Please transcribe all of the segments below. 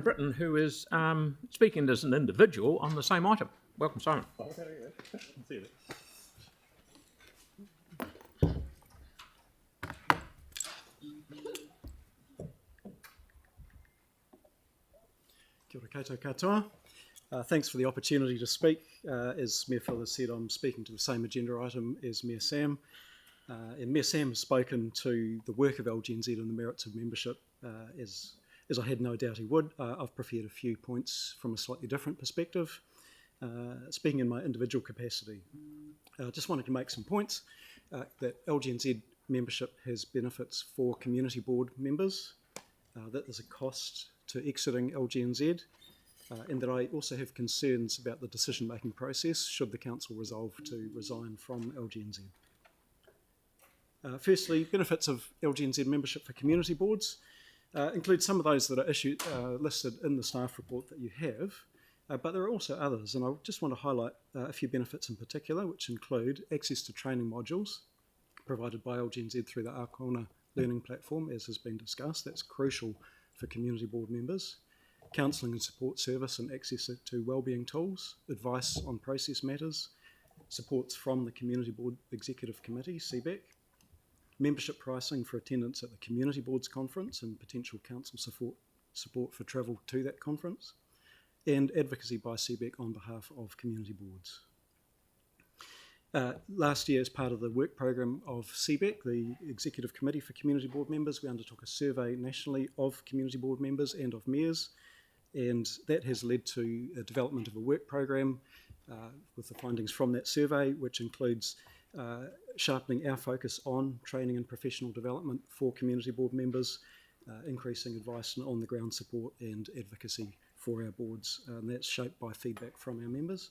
Britten, who is speaking as an individual on the same item. Welcome, Simon. Kia ora koutou katoa. Thanks for the opportunity to speak. As Mayor Phil has said, I'm speaking to the same agenda item as Mayor Sam. And Mayor Sam has spoken to the work of LGNZ and the merits of membership, as I had no doubt he would. I've prepared a few points from a slightly different perspective. Speaking in my individual capacity, I just wanted to make some points that LGNZ membership has benefits for community board members, that there's a cost to exiting LGNZ, and that I also have concerns about the decision-making process should the council resolve to resign from LGNZ. Firstly, benefits of LGNZ membership for community boards include some of those that are listed in the staff report that you have, but there are also others, and I just want to highlight a few benefits in particular, which include access to training modules provided by LGNZ through the Arcona learning platform, as has been discussed. That's crucial for community board members. Counselling and support service and access to wellbeing tools, advice on process matters, supports from the Community Board Executive Committee, CBEC, membership pricing for attendance at the Community Boards Conference and potential council support for travel to that conference, and advocacy by CBEC on behalf of community boards. Last year, as part of the work program of CBEC, the Executive Committee for Community Board Members, we undertook a survey nationally of community board members and of mayors, and that has led to a development of a work program with the findings from that survey, which includes sharpening our focus on training and professional development for community board members, increasing advice and on-the-ground support and advocacy for our boards, and that's shaped by feedback from our members.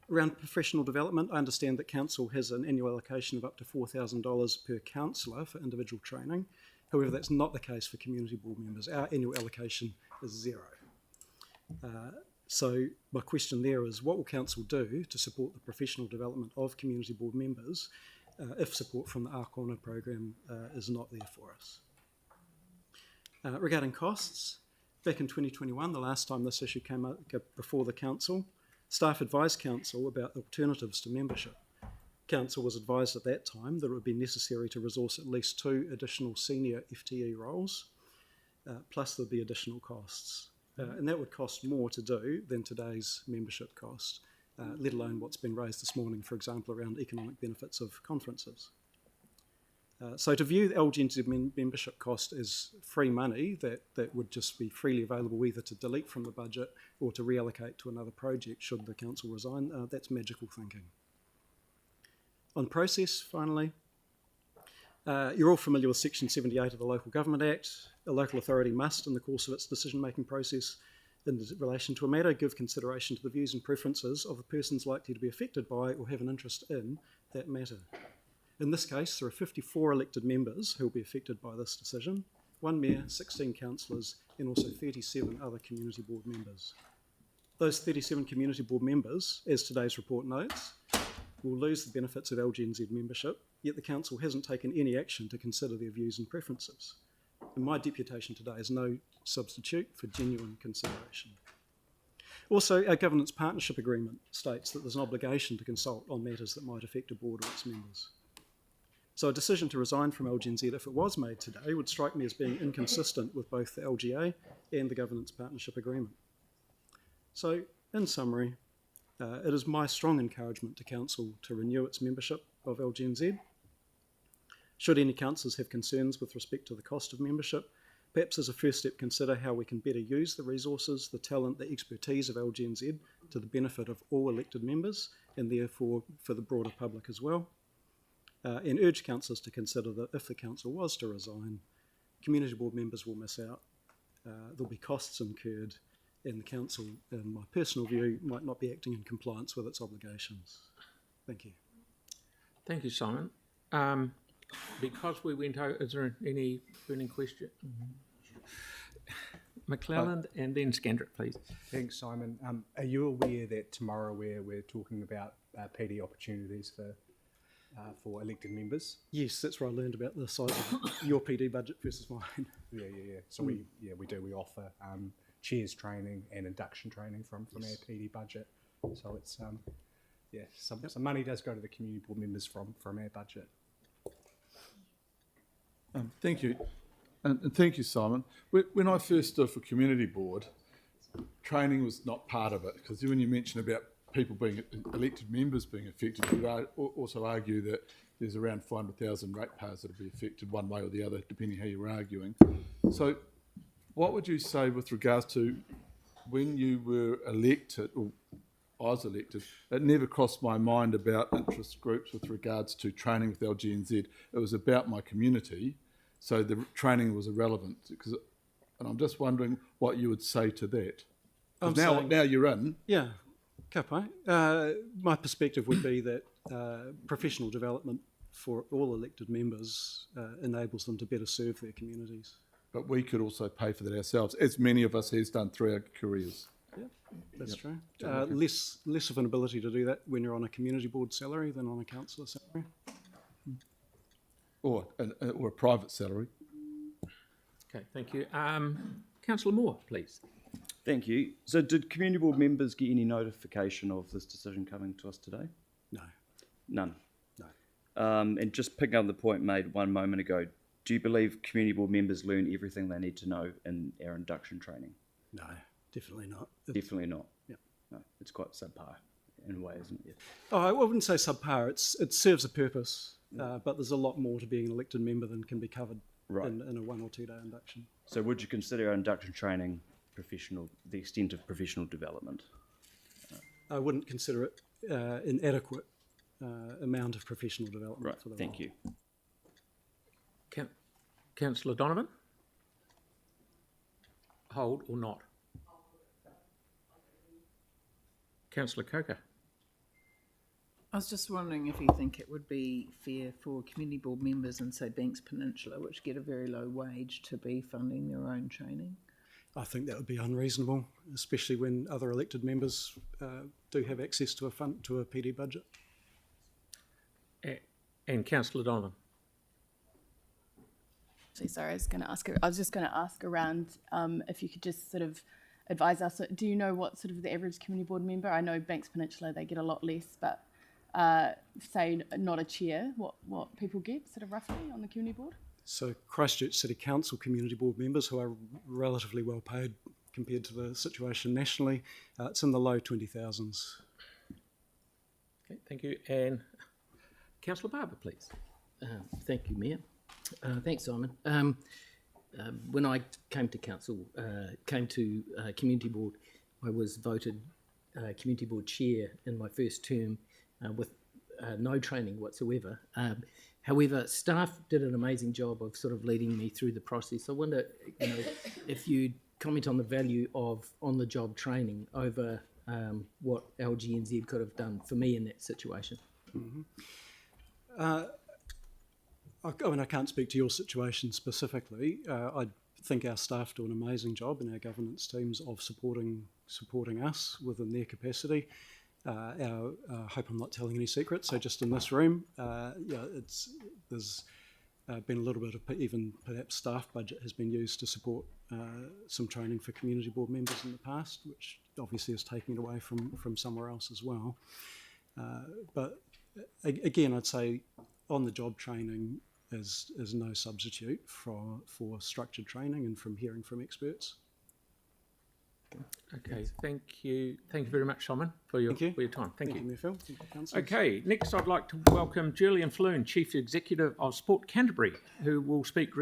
Around professional development, I understand that Council has an annual allocation of up to $4,000 per councillor for individual training. However, that's not the case for community board members. Our annual allocation is zero. So my question there is, what will Council do to support the professional development of community board members if support from the Arcona program is not there for us? Regarding costs, back in 2021, the last time this issue came up before the Council, staff advised Council about alternatives to membership. Council was advised at that time that it would be necessary to resource at least 2 additional senior FTE roles, plus there'd be additional costs. And that would cost more to do than today's membership cost, let alone what's been raised this morning, for example, around economic benefits of conferences. So to view the LGNZ membership cost as free money that would just be freely available either to delete from the budget or to reallocate to another project should the council resign, that's magical thinking. On process, finally, you're all familiar with Section 78 of the Local Government Act. A local authority must, in the course of its decision-making process in relation to a matter, give consideration to the views and preferences of the persons likely to be affected by or have an interest in that matter. In this case, there are 54 elected members who will be affected by this decision, 1 mayor, 16 councillors, and also 37 other community board members. Those 37 community board members, as today's report notes, will lose the benefits of LGNZ membership, yet the council hasn't taken any action to consider their views and preferences. And my deputation today is no substitute for genuine consideration. Also, our governance partnership agreement states that there's an obligation to consult on matters that might affect a board or its members. So a decision to resign from LGNZ, if it was made today, would strike me as being inconsistent with both the LGA and the governance partnership agreement. So, in summary, it is my strong encouragement to Council to renew its membership of LGNZ. Should any councillors have concerns with respect to the cost of membership, perhaps as a first step consider how we can better use the resources, the talent, the expertise of LGNZ to the benefit of all elected members and therefore for the broader public as well. And urge councillors to consider that if the council was to resign, community board members will miss out, there'll be costs incurred, and the council, in my personal view, might not be acting in compliance with its obligations. Thank you. Thank you, Simon. Because we went over, is there any burning question? McClelland and then Scandrick, please. Thanks, Simon. Are you aware that tomorrow we're talking about PD opportunities for for elected members. Yes, that's where I learned about the size of your PD budget versus mine. Yeah. So we do. We offer chairs training and induction training from our PD budget. So it's some money does go to the community board members from our budget. Thank you. And thank you, Simon. When I first stood for community board, training was not part of it, because when you mention about people being elected members being affected, you would also argue that there's around 500,000 ratepayers that will be affected one way or the other, depending how you're arguing. So what would you say with regards to when you were elected, or I was elected, it never crossed my mind about interest groups with regards to training with LGNZ. It was about my community, so the training was irrelevant. And I'm just wondering what you would say to that. Now you're in. Yeah, Kapai. My perspective would be that professional development for all elected members enables them to better serve their communities. But we could also pay for that ourselves, as many of us has done through our careers. Yeah, that's true. Less of an ability to do that when you're on a community board salary than on a councillor salary. Or a private salary. Okay, thank you. Councillor Moore, please. Thank you. So did community board members get any notification of this decision coming to us today? No. None? No. And just picking up the point made one moment ago, do you believe community board members learn everything they need to know in our induction training? No, definitely not. Definitely not. Yeah. No, it's quite subpar in a way, isn't it? Oh, I wouldn't say subpar. It serves a purpose, but there's a lot more to being an elected member than can be covered in a 1 or 2 day induction. So would you consider our induction training professional, the extent of professional development? I wouldn't consider it inadequate amount of professional development for the Thank role. you. Councillor Donovan? Hold or not? Councillor Coker? I was just wondering if you think it would be fair for community board members in, say, Banks Peninsula, which get a very low wage, to be funding their own training? I think that would be unreasonable, especially when other elected members do have access to a PD budget. And Councillor Donovan? Sorry, I was just going to ask around if you could just sort of advise us. Do you know what sort of the average community board member? I know Banks Peninsula, they get a lot less, but say not a chair, what people get sort of roughly on the community board? So Christchurch City Council community board members, who are relatively well paid compared to the situation nationally, it's in the low 20,000s. Okay, thank you. And Councillor Barber, please. Thank you, Mayor. Thanks, Simon. When I came to council, community board, I was voted community board chair in my first term with no training whatsoever. However, staff did an amazing job of sort of leading me through the process. I wonder, if you'd comment on the value of on-the-job training over what LGNZ could have done for me in that situation. Mm-hmm. I mean, I can't speak to your situation specifically. I think our staff do an amazing job, and our governance teams, of supporting us within their capacity. I hope I'm not telling any secrets. So just in this room, there's been a little bit of even perhaps staff budget has been used to support some training for community board members in the past, which obviously is taking it away from somewhere else as well. But again, I'd say on-the-job training is no substitute for structured training and from hearing from experts. Okay, thank you. Thank you very much, Simon, for your time. Thank you. Mayor Phil. Thank you, Councillors. Okay, next I'd like to welcome Julian Floon, Chief Executive of Sport Canterbury, who will speak